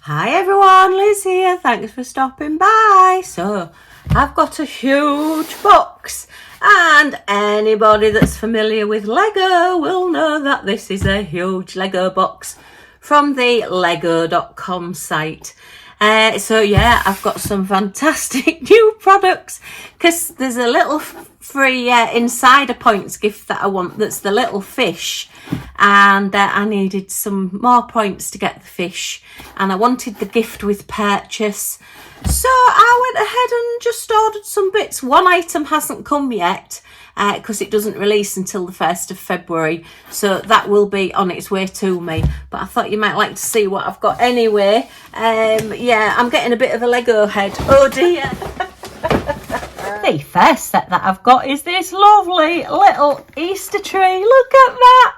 Hi everyone, Liz here. Thanks for stopping by. So, I've got a huge box, and anybody that's familiar with Lego will know that this is a huge Lego box from the Lego.com site. So yeah, I've got some fantastic new products because there's a little free insider points gift that I want. That's the little fish, and I needed some more points to get the fish, and I wanted the gift with purchase. So I went ahead and just ordered some bits. One item hasn't come yet because it doesn't release until the 1st of February. So that will be on its way to me. But I thought you might like to see what I've got anyway. Yeah, I'm getting a bit of a Lego head. Oh dear. The first set that I've got is this lovely little Easter tree. Look at that.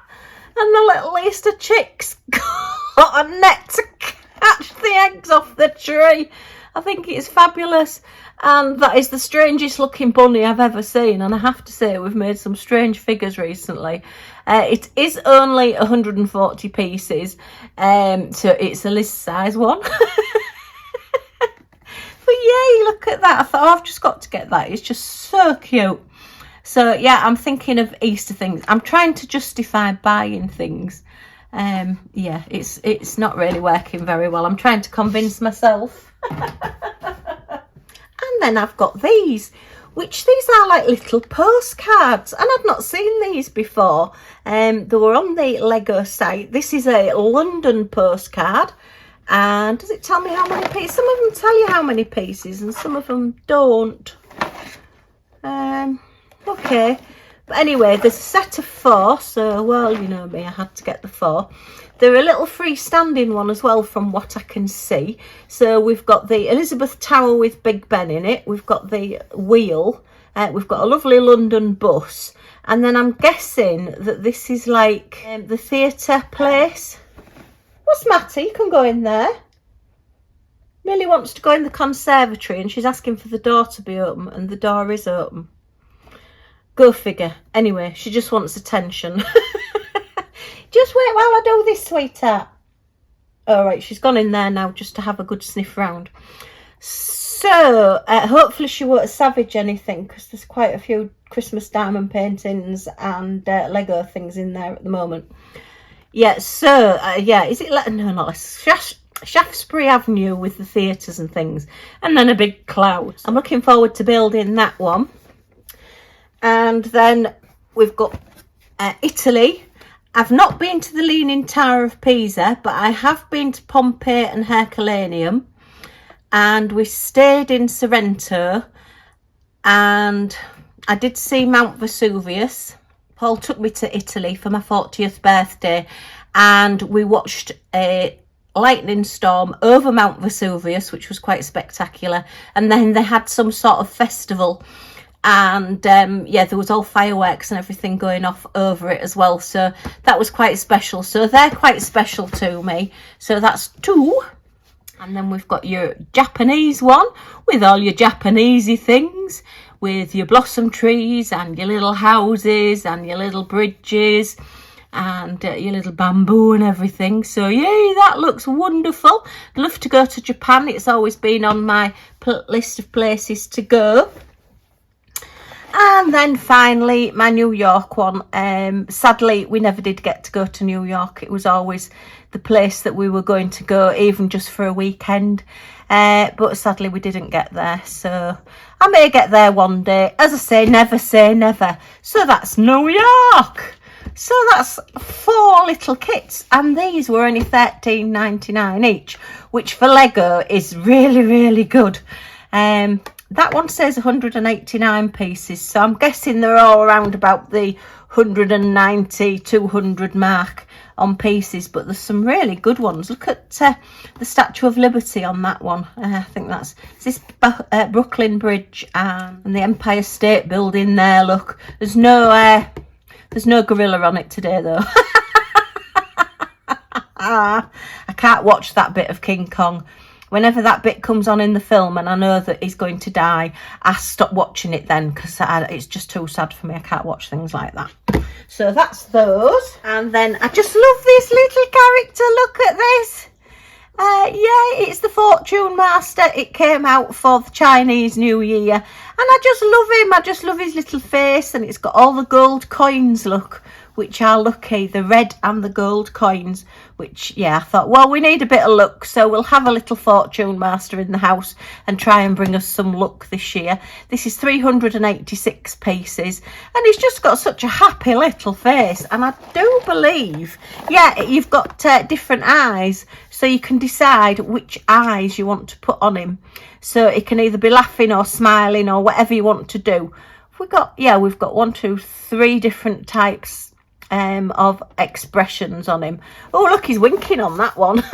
And the little Easter chicks got a net to catch the eggs off the tree. I think it's fabulous, and that is the strangest looking bunny I've ever seen, and I have to say we've made some strange figures recently. It is only 140 pieces, so it's a Liz size one. But yay, look at that. I thought, oh, I've just got to get that. It's just so cute. So yeah, I'm thinking of Easter things. I'm trying to justify buying things. Yeah, it's not really working very well. I'm trying to convince myself. And then I've got these are like little postcards, and I've not seen these before. They were on the Lego site. This is a London postcard, and does it tell me how many pieces? Some of them tell you how many pieces and some of them don't. Okay, but anyway, there's a set of 4, so well, you know me, I had to get the 4. They're a little freestanding one as well, from what I can see. So we've got the Elizabeth Tower with Big Ben in it. We've got the wheel. We've got a lovely London bus. And then I'm guessing that this is like the theatre place. What's Matty? You can go in there. Millie wants to go in the conservatory, and she's asking for the door to be open, and the door is open. Go figure. Anyway, she just wants attention. Just wait while I do this, sweetheart. All right, she's gone in there now just to have a good sniff round. So hopefully she won't savage anything, because there's quite a few Christmas diamond paintings and Lego things in there at the moment. Yeah, so yeah, is it no, not Shaftesbury Avenue with the theatres and things, and then a big cloud. I'm looking forward to building that one. And then we've got Italy. I've not been to the Leaning Tower of Pisa, but I have been to Pompeii and Herculaneum, and we stayed in Sorrento, and I did see Mount Vesuvius. Paul took me to Italy for my 40th birthday, and we watched a lightning storm over Mount Vesuvius, which was quite spectacular, and then they had some sort of festival. And yeah, there was all fireworks and everything going off over it as well, so that was quite special. So they're quite special to me, so that's 2. And then we've got your Japanese one with all your Japanesey things, with your blossom trees and your little houses and your little bridges and your little bamboo and everything. So yay, that looks wonderful. I'd love to go to Japan. It's always been on my list of places to go. And then finally, my New York one. Sadly, we never did get to go to New York. It was always the place that we were going to go, even just for a weekend. But sadly, we didn't get there. So I may get there one day. As I say never. So that's New York. So that's 4 little kits. And these were only $13.99 each, which for Lego is really, really good. That one says 189 pieces, so I'm guessing they're all around about the 190, 200 mark on pieces, but there's some really good ones. Look at the Statue of Liberty on that one. I think that's this Brooklyn Bridge and the Empire State Building there. Look, there's no gorilla on it today though. I can't watch that bit of King Kong. Whenever that bit comes on in the film and I know that he's going to die, I stop watching it then, because it's just too sad for me. I can't watch things like that. So that's those. And then I just love this little character. Look at this. Yeah, it's the Fortune Master. It came out for the Chinese New Year, and I just love him. I just love his little face, and it's got all the gold coins, look, which are lucky, the red and the gold coins, which, yeah, I thought, well, we need a bit of luck, so we'll have a little Fortune Master in the house and try and bring us some luck this year. This is 386 pieces, and he's just got such a happy little face, and I do believe, yeah, you've got different eyes, so you can decide which eyes you want to put on him. So it can either be laughing or smiling or whatever you want to do. We've got 1, 2, 3 different types of expressions on him. Oh, look, he's winking on that one.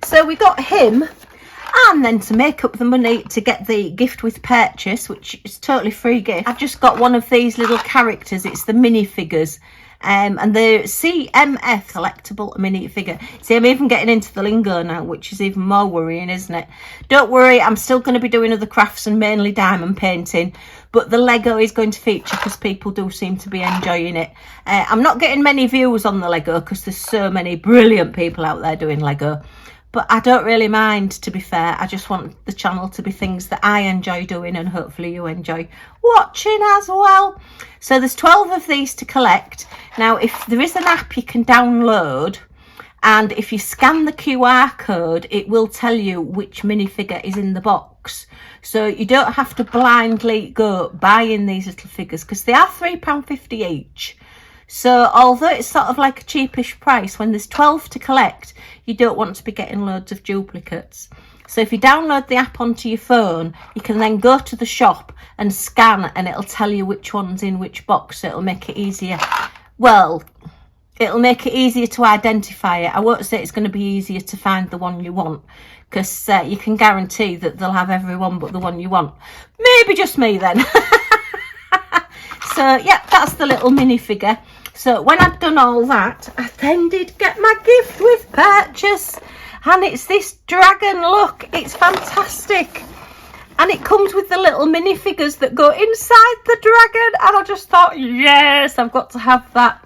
So we got him, and then to make up the money to get the gift with purchase, which is totally free gift, I've just got one of these little characters. It's the minifigures. And the CMF collectible mini figure. See, I'm even getting into the lingo now, which is even more worrying, isn't it? Don't worry, I'm still going to be doing other crafts and mainly diamond painting, but the Lego is going to feature because people do seem to be enjoying it. I'm not getting many views on the Lego because there's so many brilliant people out there doing Lego. But I don't really mind, to be fair. I just want the channel to be things that I enjoy doing, and hopefully you enjoy watching as well. So there's 12 of these to collect. Now, if there is an app you can download, and if you scan the QR code, it will tell you which minifigure is in the box. So you don't have to blindly go buying these little figures, because they are £3.50 each. So although it's sort of like a cheapish price, when there's 12 to collect, you don't want to be getting loads of duplicates. So if you download the app onto your phone, you can then go to the shop and scan, and it'll tell you which one's in which box. So it'll make it easier. Well, it'll make it easier to identify it. I won't say it's going to be easier to find the one you want, because you can guarantee that they'll have everyone but the one you want. Maybe just me then. So yeah, that's the little minifigure. So when I'd done all that, I then did get my gift with purchase, and it's this dragon. Look, it's fantastic, and it comes with the little minifigures that go inside the dragon, and I just thought, yes, I've got to have that.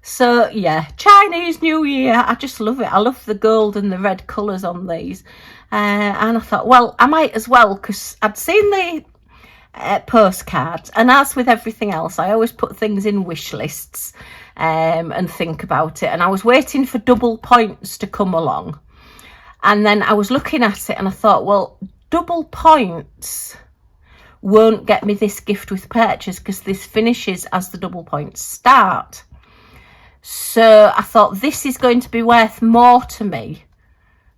So yeah, Chinese New Year, I just love it. I love the gold and the red colours on these, and I thought, well, I might as well, because I'd seen the postcards, and as with everything else, I always put things in wish lists and think about it, and I was waiting for double points to come along, and then I was looking at it and I thought, well, double points won't get me this gift with purchase because this finishes as the double points start. So I thought this is going to be worth more to me,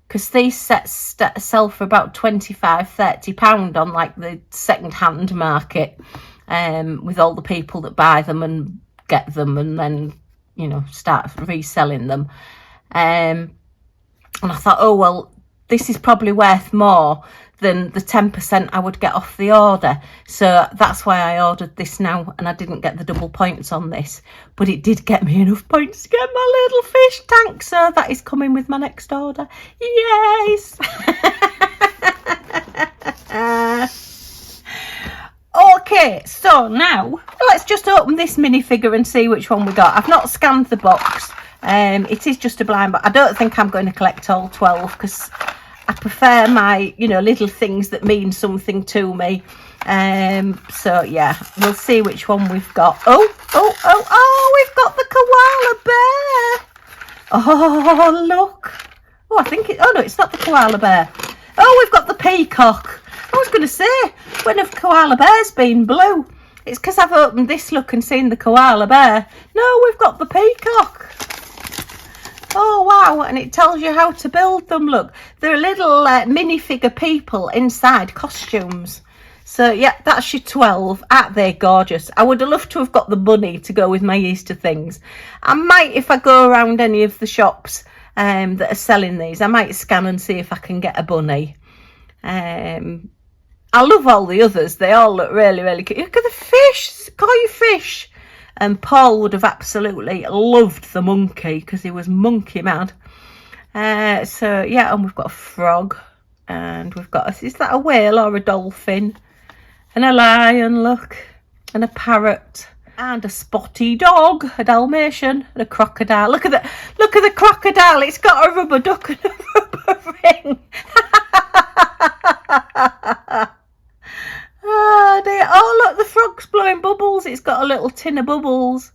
because these sets sell for about £25–30 on like the second-hand market, with all the people that buy them and get them and then, you know, start reselling them. And I thought, oh, well, this is probably worth more than the 10% I would get off the order. So that's why I ordered this now, and I didn't get the double points on this, but it did get me enough points to get my little fish tank. So that is coming with my next order. Yes. Okay, so now let's just open this minifigure and see which one we got. I've not scanned the box. It is just a blind box. I don't think I'm going to collect all 12 because I prefer my, you know, little things that mean something to me. So yeah, we'll see which one we've got. Oh, we've got the koala bear. Oh, look. Oh, I think oh no, it's not the koala bear. Oh, we've got the peacock. I was going to say, when have koala bears been blue? It's because I've opened this, look, and seen the koala bear. No, we've got the peacock. Oh, wow, and it tells you how to build them, look. They're little minifigure people inside costumes. So, yeah, that's your 12. Aren't they gorgeous? I would have loved to have got the bunny to go with my Easter things. I might, if I go around any of the shops that are selling these, I might scan and see if I can get a bunny. I love all the others. They all look really, really cute. Look at the fish, koi fish. And Paul would have absolutely loved the monkey because he was monkey mad. So, yeah, and we've got a frog. And we've got, is that a whale or a dolphin? And a lion, look. And a parrot. And a spotty dog, a Dalmatian, and a crocodile. Look at the crocodile. It's got a rubber duck and a rubber ring. Oh dear. Oh look, the frog's blowing bubbles. It's got a little tin of bubbles.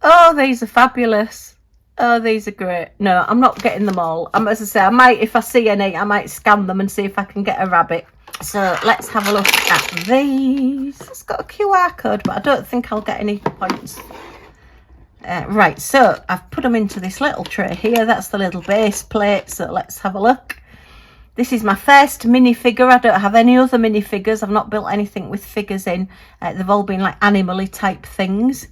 Oh, these are fabulous. Oh, these are great. No, I'm not getting them all. As I say, I might, if I see any, I might scan them and see if I can get a rabbit. So let's have a look at these. It's got a QR code, but I don't think I'll get any points. Right, so I've put them into this little tray here. That's the little base plate. So let's have a look. This is my first minifigure. I don't have any other minifigures. I've not built anything with figures in. They've all been like animal-y type things.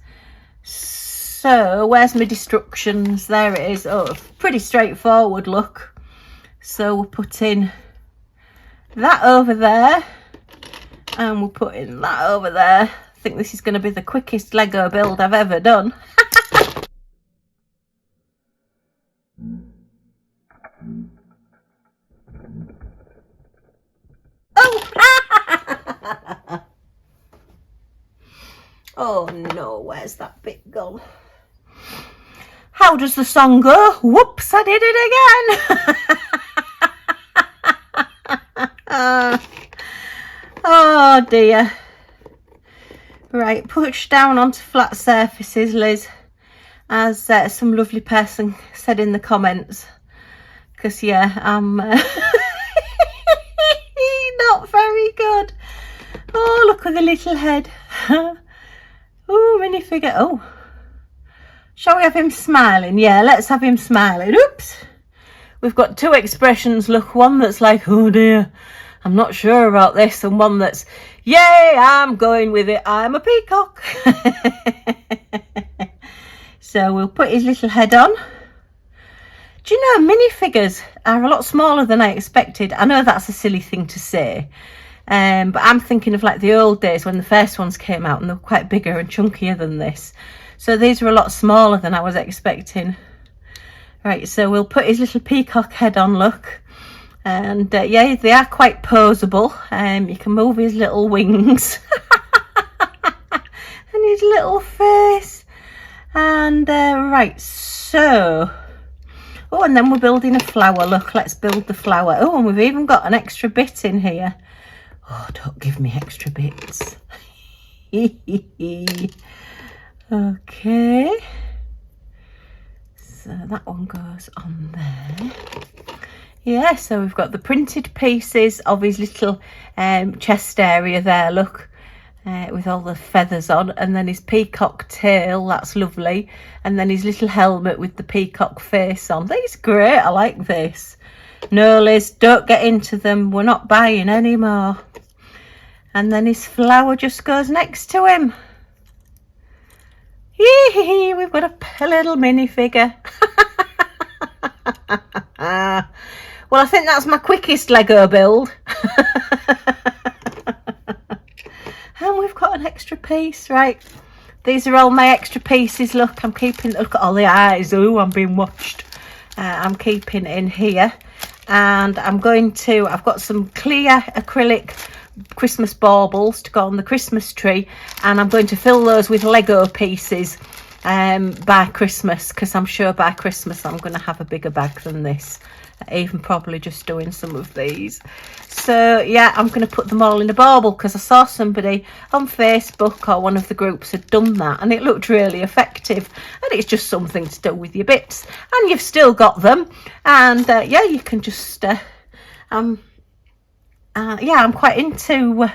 So where's my destructions? There it is. Oh, pretty straightforward, look. So we'll put in that over there, and we'll put in that over there. I think this is going to be the quickest Lego build I've ever done. Oh! Oh no, where's that bit gone? How does the song go? Whoops, I did it again. Oh dear. Right, push down onto flat surfaces, Liz, as some lovely person said in the comments. Because yeah, I'm not very good. Oh, look at the little head. Oh, minifigure. Oh, shall we have him smiling? Yeah, let's have him smiling. Oops. We've got two expressions. Look, one that's like, oh dear, I'm not sure about this, and one that's, yay, I'm going with it, I'm a peacock. So we'll put his little head on. Do you know, minifigures are a lot smaller than I expected. I know that's a silly thing to say, but I'm thinking of like the old days when the first ones came out and they were quite bigger and chunkier than this. So these are a lot smaller than I was expecting. Right, so we'll put his little peacock head on, look. And yeah, they are quite poseable. You can move his little wings. And his little face. And right, so... Oh, and then we're building a flower. Look, let's build the flower. Oh, and we've even got an extra bit in here. Oh, don't give me extra bits. Okay. So that one goes on there. Yeah, so we've got the printed pieces of his little chest area there, look. With all the feathers on, and then his peacock tail, that's lovely, and then his little helmet with the peacock face on. These are great, I like this. No, Liz, don't get into them, we're not buying anymore. And then his flower just goes next to him. Yee, we've got a little minifigure. Well, I think that's my quickest Lego build. And we've got an extra piece, right? These are all my extra pieces. Look, I'm keeping, look at all the eyes. Oh, I'm being watched. I'm keeping in here. And I'm going to, I've got some clear acrylic Christmas baubles to go on the Christmas tree. And I'm going to fill those with Lego pieces by Christmas. Because I'm sure by Christmas I'm going to have a bigger bag than this. Even probably just doing some of these. So yeah, I'm going to put them all in a bauble because I saw somebody on Facebook or one of the groups had done that and it looked really effective, and it's just something to do with your bits and you've still got them, and yeah, you can just yeah, I'm quite into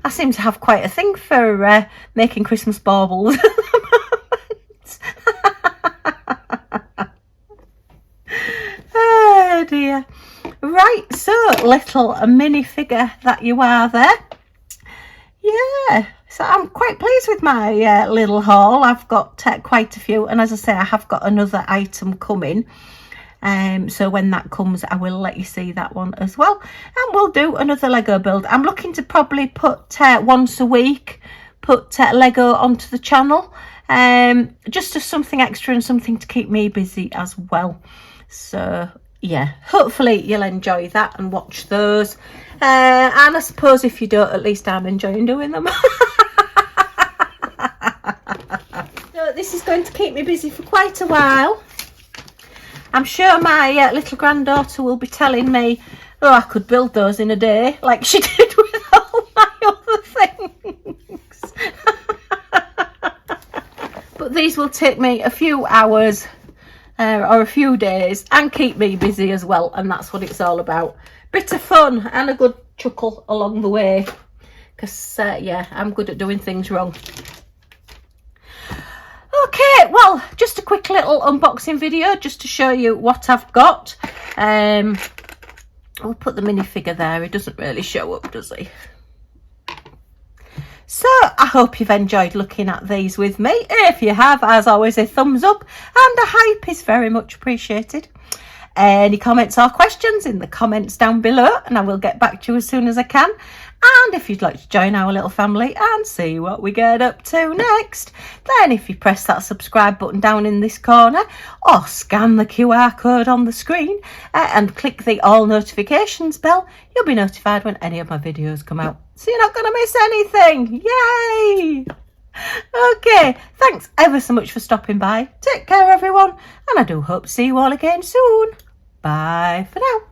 I seem to have quite a thing for making Christmas baubles at the moment. Oh dear. Right, so little minifigure that you are there. Yeah, so I'm quite pleased with my little haul. I've got quite a few, and as I say, I have got another item coming. So when that comes, I will let you see that one as well, and we'll do another Lego build. I'm looking to probably put once a week, put Lego onto the channel, just as something extra and something to keep me busy as well. So yeah, hopefully you'll enjoy that and watch those, and I suppose if you don't, at least I'm enjoying doing them. So this is going to keep me busy for quite a while. I'm sure my little granddaughter will be telling me, oh, I could build those in a day, like she did with all my other things. But these will take me a few hours or a few days and keep me busy as well, and that's what it's all about. Bit of fun and a good chuckle along the way, because yeah, I'm good at doing things wrong. Okay, well, just a quick little unboxing video just to show you what I've got. I'll put the minifigure there. He doesn't really show up, does he? So I hope you've enjoyed looking at these with me. If you have, as always, a thumbs up and a hype is very much appreciated. Any comments or questions in the comments down below, and I will get back to you as soon as I can. And if you'd like to join our little family and see what we get up to next, then if you press that subscribe button down in this corner or scan the QR code on the screen and click the all notifications bell, you'll be notified when any of my videos come out. So you're not going to miss anything. Yay! Okay, thanks ever so much for stopping by. Take care, everyone, and I do hope to see you all again soon. Bye for now.